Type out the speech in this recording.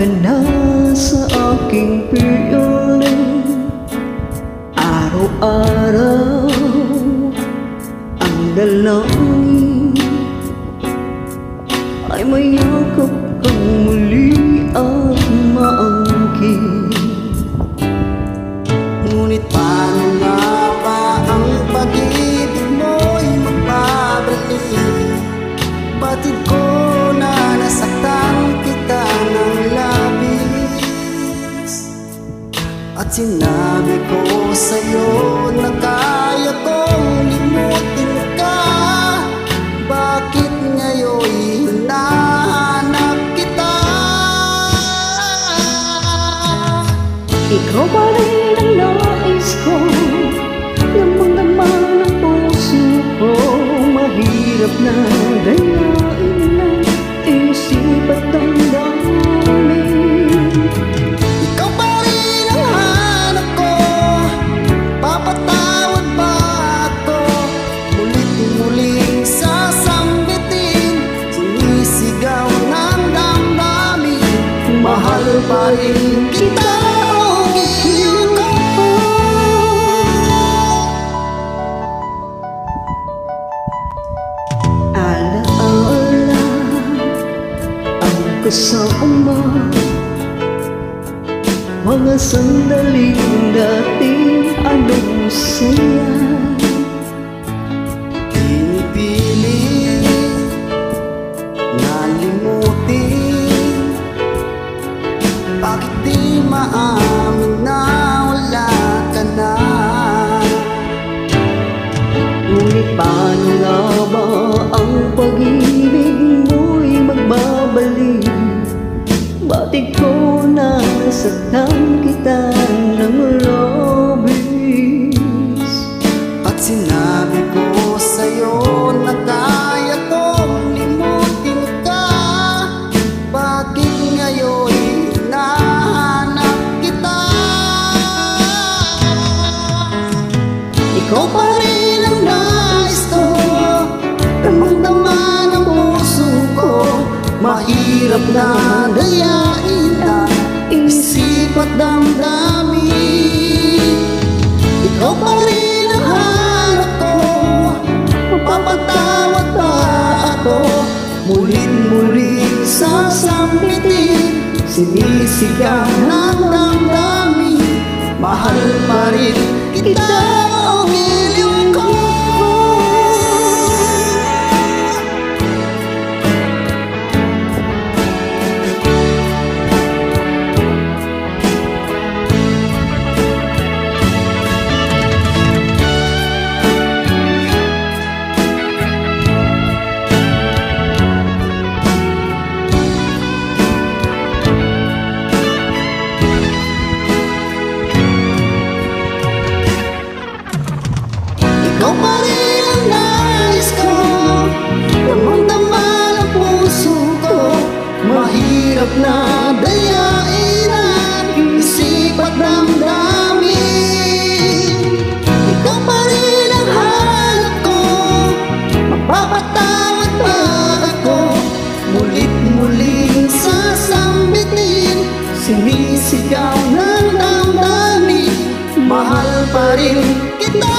ka na sa aking piling. Araw-araw ang dalangin ay mayakap kang muli at maangkin. Ngunit paano nga ba ang pag-ibig mo'y magbabalik? Batid ko na nasaktan kita ng labis, at sinabi ko sa'yo na kaya kong limutin ka. Bakit ngayon hinahanap kita? Ikaw pa rin ang nais ko, lamang-lamang ng puso ko. Mahirap na dayain ng isip at damdamin. Ikaw pa rin ang hanap ko, papatawad ba ako? Mulit-muling sasambitin, sinisigaw ng damdamin. Mahal pa rin kita. Alaala ang kasama, mga sandaling dating anong saya. Pinipilit na limutin, bakit di maamin na wala ka na? Ngunit paano nga ba ang pag-ibig mo'y magbabalik? Batik ko na nasaktan kita ng labis, At sinabi ko sa'yo na kaya kong limutin ka. Bakit ngayon hinahanap kita? Ikaw pa rin ang nais ko, damang-dama ng puso ko. Mahirap na dayain ang isip at damdamin. Ikaw pa rin ang hanap ko, mapapatawad ba ako? Mulit-muling sasambitin, sinisigaw ng damdamin. Mahal pa rin kita, o giliw ko. Ikaw pa rin ang nais ko, damang-dama ng puso ko. Mahirap na dayain ang isip at damdamin. Ikaw pa rin ang hanap ko, mapapatawad ba ako? Mulit-muling sasambitin, sinisigaw ng damdamin. Mahal pa rin kita.